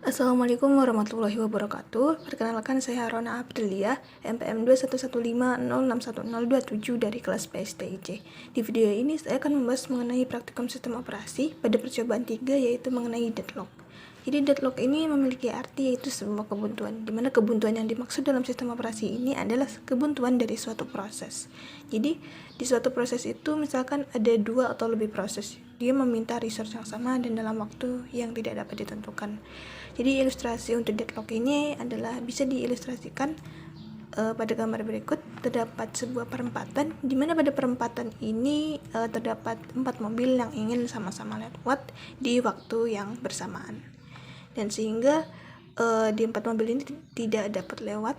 Assalamualaikum warahmatullahi wabarakatuh. Perkenalkan, saya Rona Aprilia, NPM 21150611027 dari kelas PSTIC. Di video ini saya akan membahas mengenai praktikum sistem operasi pada percobaan 3, yaitu mengenai deadlock. Jadi deadlock ini memiliki arti yaitu sebuah kebuntuan, di mana kebuntuan yang dimaksud dalam sistem operasi ini adalah kebuntuan dari suatu proses. Jadi di suatu proses itu misalkan ada 2 atau lebih proses, dia meminta resource yang sama dan dalam waktu yang tidak dapat ditentukan. Jadi ilustrasi untuk deadlock ini adalah bisa diilustrasikan pada gambar berikut. Terdapat sebuah perempatan, di mana pada perempatan ini terdapat 4 mobil yang ingin sama-sama lewat di waktu yang bersamaan. Dan sehingga di 4 mobil ini tidak dapat lewat,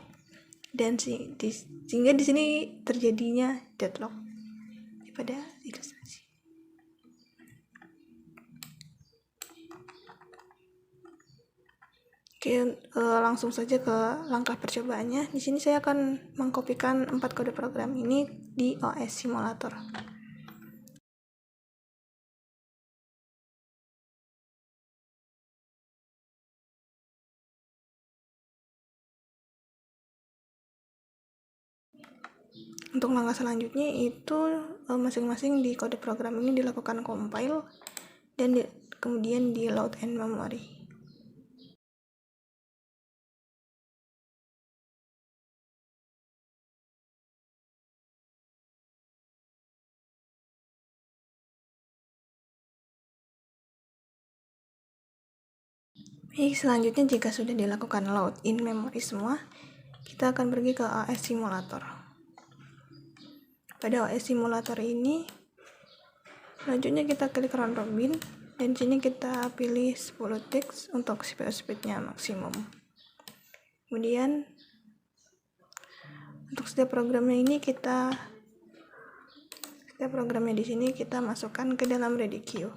dan sehingga di sini terjadinya deadlock pada ilustrasi. Oke, langsung saja ke langkah percobaannya. Di sini saya akan mengkopikan 4 kode program ini di OS Simulator. Untuk langkah selanjutnya itu masing-masing di kode program ini dilakukan compile dan kemudian di load and memory. Baik, selanjutnya jika sudah dilakukan load in memory semua, kita akan pergi ke OS Simulator. Pada OS Simulator ini, selanjutnya kita klik round robin, dan sini kita pilih 10 ticks untuk CPU speednya maksimum. Kemudian untuk setiap programnya ini di sini kita masukkan ke dalam ready queue.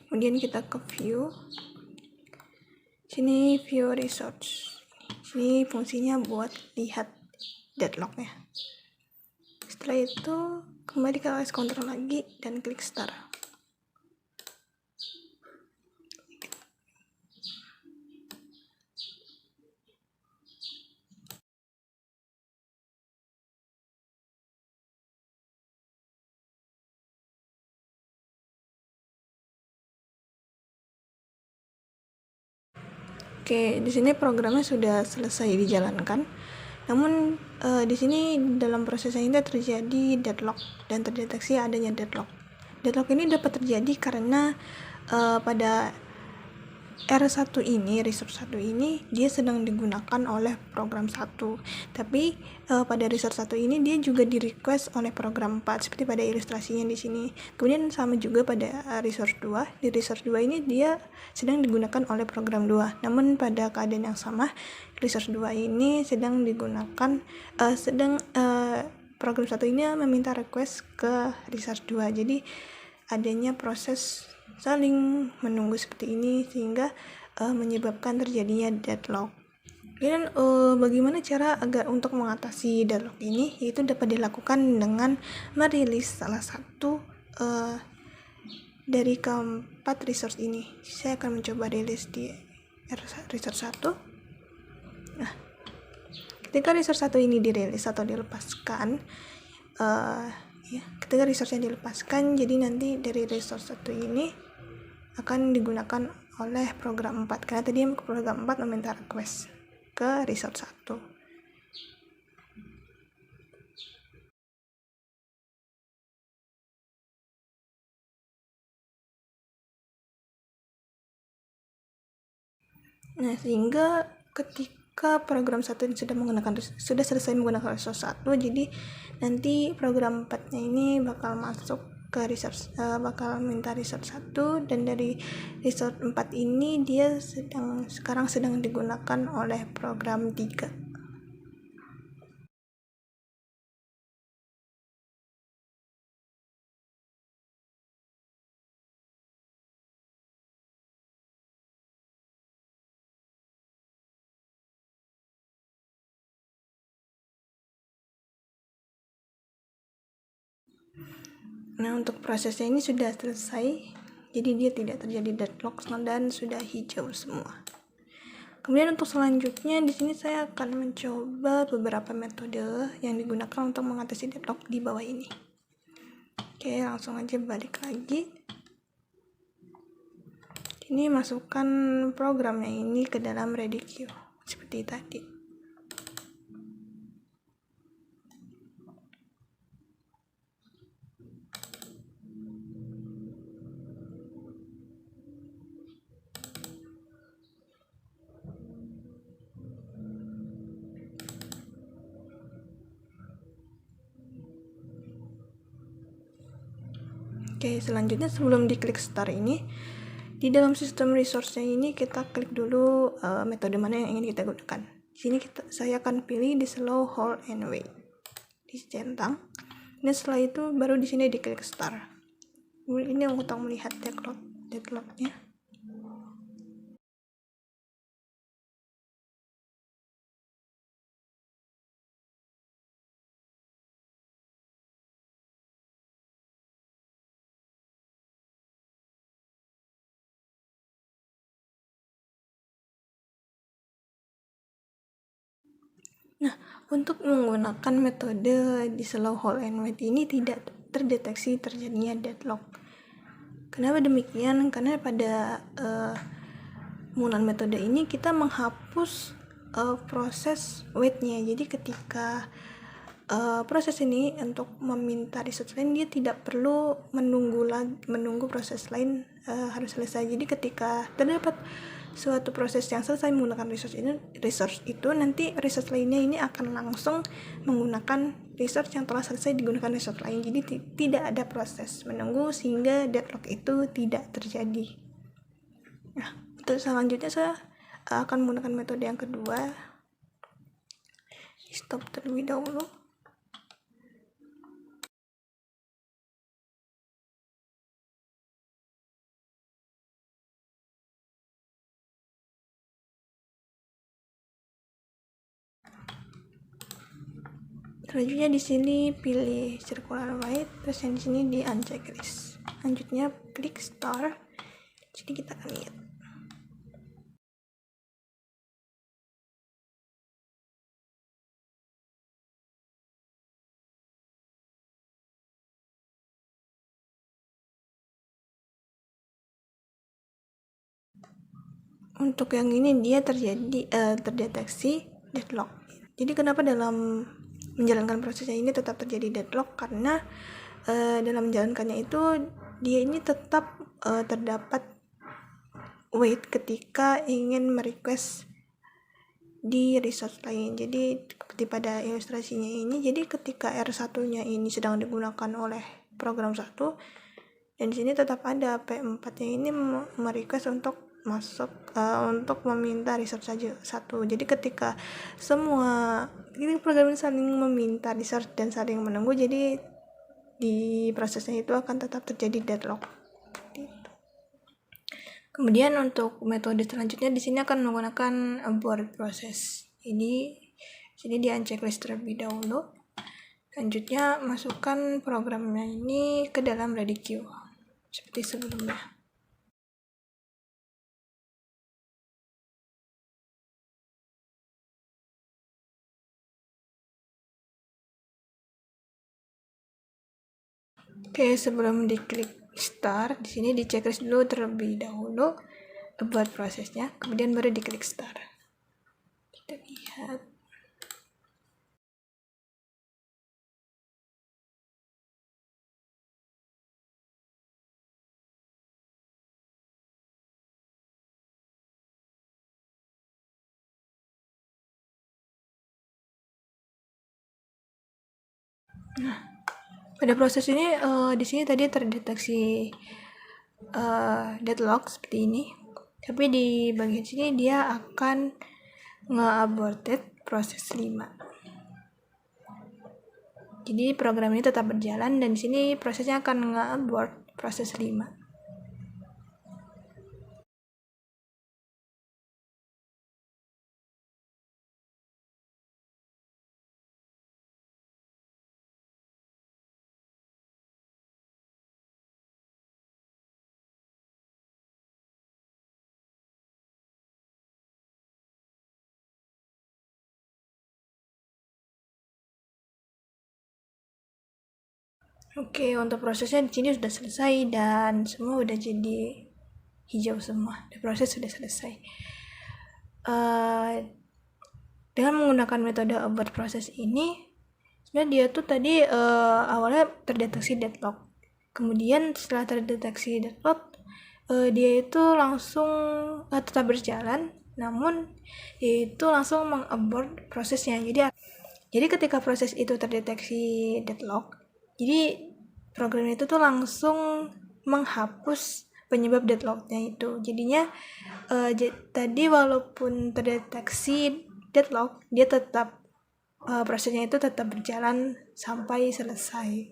Kemudian kita ke view. Sini view resource. Sini fungsinya buat lihat deadlocknya. Setelah itu kembali ke OS control lagi dan klik start. Oke, di sini programnya sudah selesai dijalankan. Namun di sini dalam prosesnya ini terjadi deadlock dan terdeteksi adanya deadlock. Deadlock ini dapat terjadi karena pada R1 ini, resource 1 ini dia sedang digunakan oleh program 1. Tapi pada resource 1 ini dia juga di request oleh program 4 seperti pada ilustrasinya di sini. Kemudian sama juga pada resource 2. Di resource 2 ini dia sedang digunakan oleh program 2. Namun pada keadaan yang sama, resource 2 ini sedang digunakan program 1 ini meminta request ke resource 2. Jadi adanya proses saling menunggu seperti ini sehingga menyebabkan terjadinya deadlock. Dan bagaimana cara agar untuk mengatasi deadlock ini, yaitu dapat dilakukan dengan merilis salah satu dari keempat resource ini. Saya akan mencoba rilis di resource 1. Nah, ketika resource 1 ini dirilis atau dilepaskan, ketika resource-nya dilepaskan, jadi nanti dari resource 1 ini akan digunakan oleh program 4 karena tadi program 4 meminta request ke resource 1. Nah, sehingga ketika program 1 sudah selesai menggunakan resource 1, jadi nanti program 4-nya ini bakal masuk ke resource, bakal minta resource 1, dan dari resource 4 ini dia sekarang sedang digunakan oleh program 3. Nah, untuk prosesnya ini sudah selesai, jadi dia tidak terjadi deadlock dan sudah hijau semua. Kemudian untuk selanjutnya di sini saya akan mencoba beberapa metode yang digunakan untuk mengatasi deadlock di bawah ini. Oke, langsung aja balik lagi. Ini masukkan programnya ini ke dalam ReadyQ seperti tadi. Oke, selanjutnya sebelum diklik start ini, di dalam sistem resource-nya ini kita klik dulu metode mana yang ingin kita gunakan. Di sini saya akan pilih di slow, hold, and wait. Dicentang. Nah, setelah itu baru di sini diklik start. Ini untuk melihat deadlock-nya. Nah, untuk menggunakan metode di slow, hold, and wait ini tidak terdeteksi terjadinya deadlock. Kenapa demikian? Karena pada penggunaan metode ini kita menghapus proses wait-nya. Jadi ketika proses ini untuk meminta resource lain, dia tidak perlu menunggu proses lain harus selesai. Jadi ketika terdapat suatu proses yang selesai menggunakan resource itu, nanti resource lainnya ini akan langsung menggunakan resource yang telah selesai digunakan resource lain. Jadi tidak ada proses menunggu sehingga deadlock itu tidak terjadi. Nah, untuk selanjutnya saya akan menggunakan metode yang kedua. Stop terlebih dahulu. Selanjutnya di sini pilih circular white, terus yang di sini di uncheck list. Selanjutnya klik start. Jadi kita akan lihat. Untuk yang ini dia terdeteksi deadlock. Jadi kenapa dalam menjalankan prosesnya ini tetap terjadi deadlock? Karena dalam menjalankannya itu dia ini tetap terdapat wait ketika ingin merequest di resource lain. Jadi seperti pada ilustrasinya ini, jadi ketika R1-nya ini sedang digunakan oleh program 1, dan di sini tetap ada P4-nya ini merequest untuk masuk untuk meminta resource saja 1. Jadi ketika semua ini program ini saling meminta resource dan saling menunggu, jadi di prosesnya itu akan tetap terjadi deadlock. Kemudian untuk metode selanjutnya di sini akan menggunakan abort process. Ini sini di uncheck list terlebih dahulu. Selanjutnya masukkan programnya ini ke dalam ReadyQ seperti sebelumnya. Oke, sebelum diklik start, di sini di checklist dulu terlebih dahulu abort prosesnya, kemudian baru diklik start. Kita lihat. Nah, Pada proses ini di sini tadi terdeteksi deadlock seperti ini, tapi di bagian sini dia akan nge-aborted proses 5. Jadi program ini tetap berjalan dan di sini prosesnya akan nge-abort proses 5. Oke, untuk prosesnya di sini sudah selesai dan semua udah jadi hijau semua. Proses sudah selesai. Dengan menggunakan metode abort proses ini, sebenarnya dia tuh tadi awalnya terdeteksi deadlock. Kemudian setelah terdeteksi deadlock, dia itu langsung tetap berjalan, namun dia itu langsung mengabort prosesnya. Jadi ketika proses itu terdeteksi deadlock, jadi program itu tuh langsung menghapus penyebab deadlocknya itu. Jadinya tadi walaupun terdeteksi deadlock, dia tetap prosesnya itu tetap berjalan sampai selesai.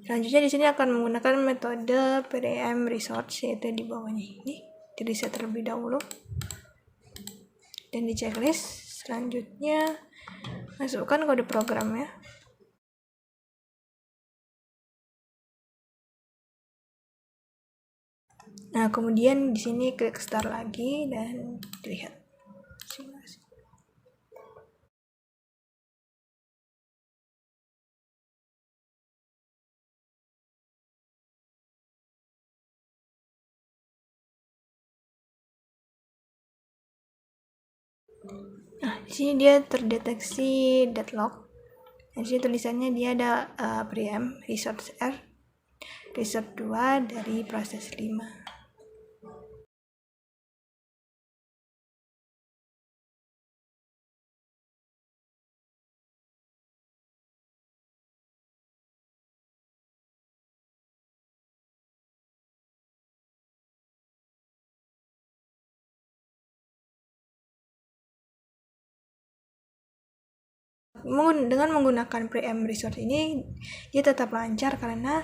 Selanjutnya di sini akan menggunakan metode PDM resource, yaitu di bawahnya ini, di reset terlebih dahulu dan di checklist. Selanjutnya masukkan kode programnya. Nah, kemudian di sini klik start lagi dan lihat simulasi. Nah, di sini dia terdeteksi deadlock. Di sini tulisannya dia ada preempt resource R, resource 2 dari proses 5. Dengan menggunakan preempt resource ini, dia tetap lancar karena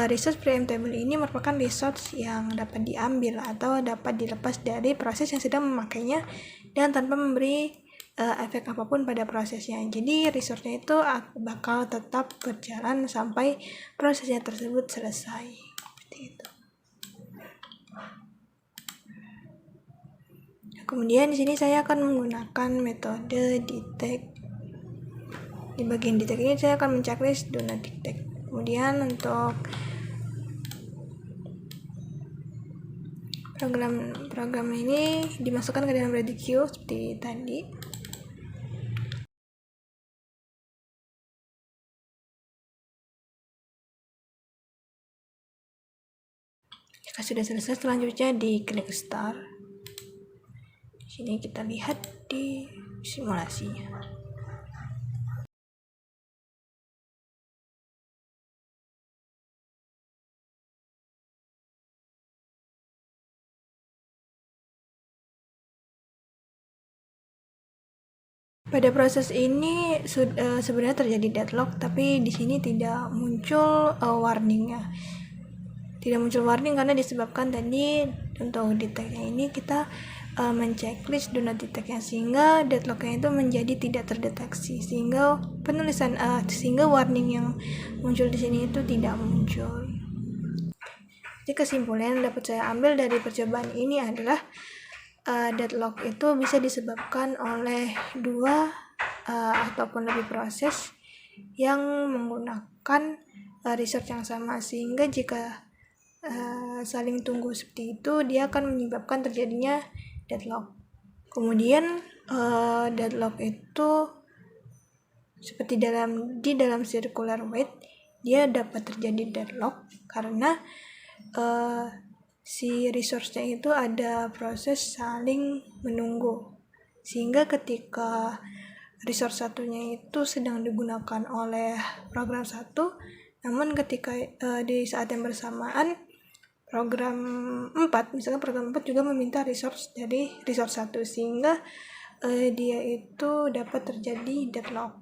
resource preemptable ini merupakan resource yang dapat diambil atau dapat dilepas dari proses yang sedang memakainya dan tanpa memberi efek apapun pada prosesnya. Jadi resource-nya itu bakal tetap berjalan sampai prosesnya tersebut selesai. Seperti itu. Kemudian di sini saya akan menggunakan metode detect. Di bagian detect ini saya akan men-checklist do not detect. Kemudian untuk program ini dimasukkan ke dalam ready queue seperti tadi. Jika sudah selesai, selanjutnya di klik start. Di sini kita lihat di simulasinya. Pada proses ini sebenarnya terjadi deadlock, tapi di sini tidak muncul warningnya. Tidak muncul warning karena disebabkan tadi untuk detect-nya ini kita men-checklist do not detect-nya, sehingga deadlock-nya itu menjadi tidak terdeteksi, sehingga sehingga warning yang muncul di sini itu tidak muncul. Jadi kesimpulan yang dapat saya ambil dari percobaan ini adalah deadlock itu bisa disebabkan oleh dua ataupun lebih proses yang menggunakan resource yang sama, sehingga jika saling tunggu seperti itu, dia akan menyebabkan terjadinya deadlock. Kemudian deadlock itu seperti di dalam circular wait, dia dapat terjadi deadlock karena si resource-nya itu ada proses saling menunggu, sehingga ketika resource satunya itu sedang digunakan oleh program satu, namun ketika di saat yang bersamaan program 4, misalkan program 4 juga meminta resource dari resource satu, sehingga dia itu dapat terjadi deadlock.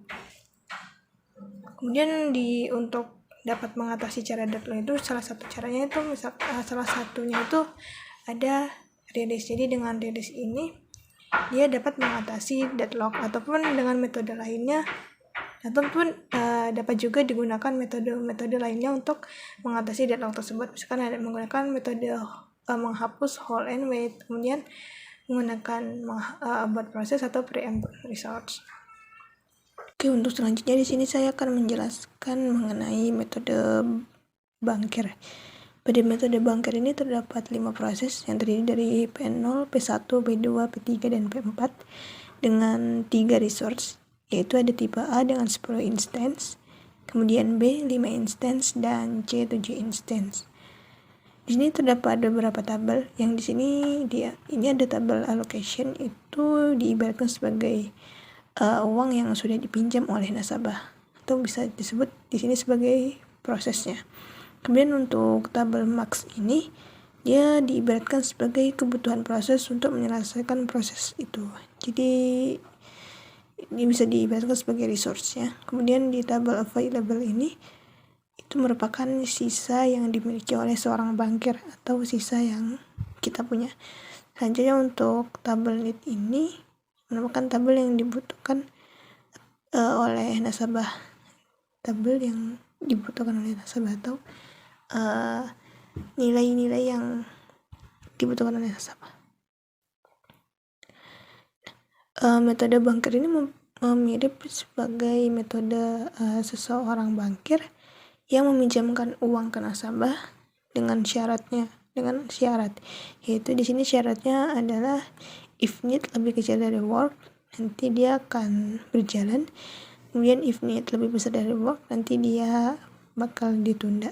Kemudian untuk dapat mengatasi cara deadlock itu salah satunya itu ada Redis. Jadi dengan Redis ini dia dapat mengatasi deadlock, ataupun dengan metode lainnya, ataupun dapat juga digunakan metode lainnya untuk mengatasi deadlock tersebut. Misalkan ada menggunakan metode menghapus hold and wait, kemudian menggunakan abort process atau preempt resource. Oke, untuk selanjutnya di sini saya akan menjelaskan mengenai metode bangkir. Pada metode bangkir ini terdapat 5 proses yang terdiri dari P0, P1, P2, P3, dan P4 dengan 3 resource, yaitu ada tipe A dengan 10 instance, kemudian B 5 instance, dan C 7 instance. Di sini terdapat beberapa tabel yang di sini ini ada tabel allocation, itu diibaratkan sebagai uang yang sudah dipinjam oleh nasabah, atau bisa disebut di sini sebagai prosesnya. Kemudian untuk tabel max ini dia diibaratkan sebagai kebutuhan proses untuk menyelesaikan proses itu. Jadi ini bisa diibaratkan sebagai resource-nya. Kemudian di tabel available ini itu merupakan sisa yang dimiliki oleh seorang bankir atau sisa yang kita punya. Selanjutnya untuk tabel need ini merupakan tabel yang dibutuhkan oleh nasabah. Tabel yang dibutuhkan oleh nasabah atau nilai-nilai yang dibutuhkan oleh nasabah. Metode bangkir ini mirip sebagai metode seseorang bankir yang meminjamkan uang ke nasabah dengan syarat, yaitu di sini syaratnya adalah if need lebih kecil dari work, nanti dia akan berjalan. Kemudian if need lebih besar dari work, nanti dia bakal ditunda.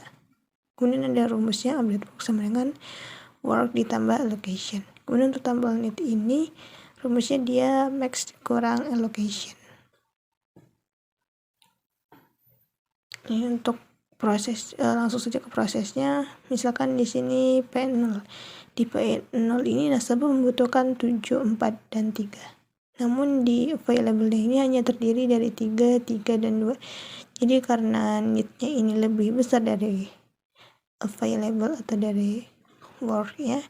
Kemudian ada rumusnya update work sama dengan work ditambah allocation. Kemudian untuk tabel need ini rumusnya dia max kurang allocation. Ini untuk proses, langsung saja ke prosesnya. Misalkan di sini P0. Di P0 ini nasabah membutuhkan 7, 4, dan 3. Namun di available ini hanya terdiri dari 3, dan 2. Jadi karena need-nya ini lebih besar dari available atau dari work ya,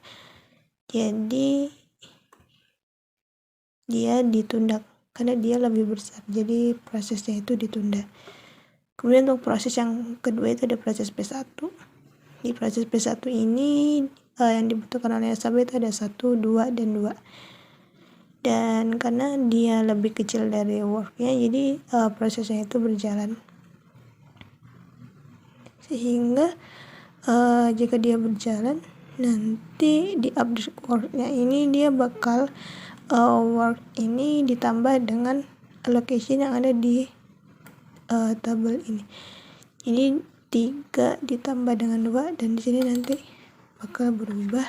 jadi dia ditunda karena dia lebih besar, jadi prosesnya itu ditunda. Kemudian untuk proses yang kedua itu ada proses P1. Di proses P1 ini yang dibutuhkan oleh nasabah itu ada 1, 2, dan 2. Dan karena dia lebih kecil dari worknya, jadi prosesnya itu berjalan. Sehingga jika dia berjalan, nanti di update worknya ini dia bakal work ini ditambah dengan allocation yang ada di tabel ini. Ini 3 ditambah dengan 2, dan di sini nanti bakal berubah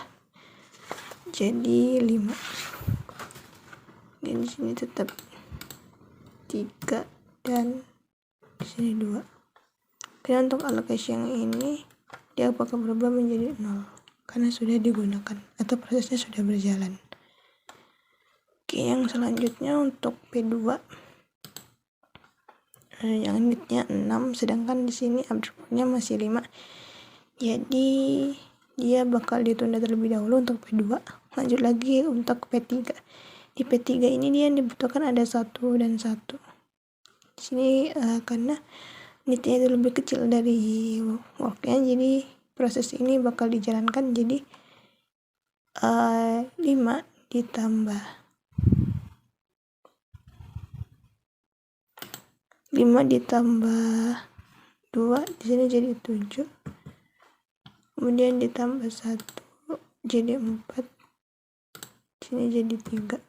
jadi 5. Dan di sini tetap 3 dan di sini 2. Kemudian untuk allocation ini dia bakal berubah menjadi 0 karena sudah digunakan atau prosesnya sudah berjalan. Oke, yang selanjutnya untuk P2 yang need-nya 6, sedangkan di sini update-nya masih 5. Jadi dia bakal ditunda terlebih dahulu untuk P2. Lanjut lagi untuk P3. Di P3 ini dia dibutuhkan ada 1 dan 1. Di sini karena need-nya itu lebih kecil dari work-nya, jadi proses ini bakal dijalankan jadi 5 ditambah 2 di sini jadi 7. Kemudian ditambah 1 jadi 4. Di sini jadi 3.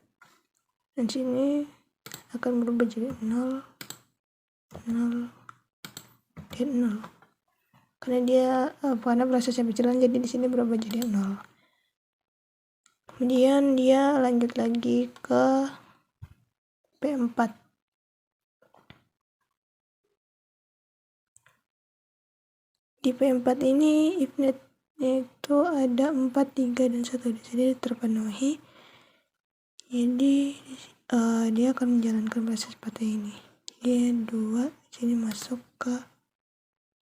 Dan sini akan berubah jadi 0, 0, dan 0. Karena prosesnya berjalan, jadi di sini berubah jadi 0. Kemudian dia lanjut lagi ke P4. Di P4 ini if netnya itu ada 4, 3, dan 1. Di sini terpenuhi. Jadi dia akan menjalankan proses seperti ini. Dia 2, sini masuk ke,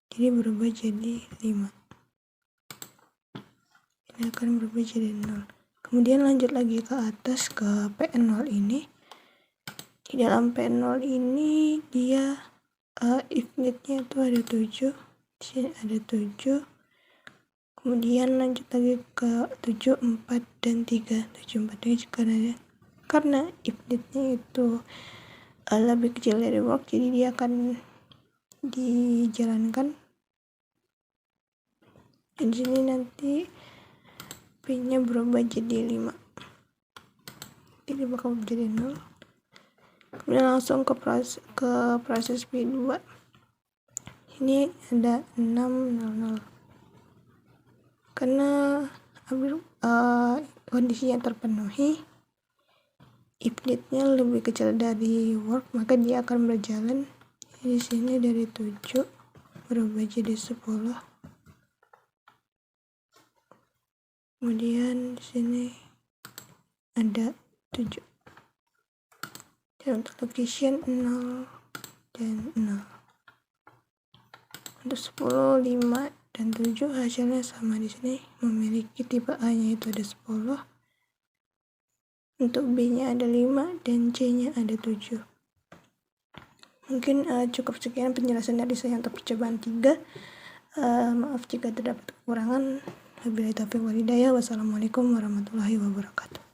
jadi berubah jadi 5. Ini akan berubah jadi 0. Kemudian lanjut lagi ke atas ke P0 ini. Di dalam P0 ini dia if netnya itu ada 7. Di sini ada 7. Kemudian lanjut lagi ke 7, 4, dan 3. 7, 4, 3 karena if netnya itu lebih kecil dari work, jadi dia akan dijalankan. Di sini nanti P-nya berubah jadi 5. Jadi bakal jadi 0. Kemudian langsung ke proses P2. Ini ada 6, 0, 0. Karena kondisinya terpenuhi, if netnya lebih kecil dari work, maka dia akan berjalan. Di sini dari 7 berubah jadi 10. Kemudian di sini ada 7. Dan untuk location 0 dan 0. Untuk 10, 5, dan 7 hasilnya sama. Di sini memiliki tipe A-nya itu ada 10. Untuk B-nya ada 5 dan C-nya ada 7. Mungkin cukup sekian penjelasan dari saya untuk percobaan 3. Maaf jika terdapat kekurangan. Wabillahi taufiq wal hidayah. Wassalamualaikum warahmatullahi wabarakatuh.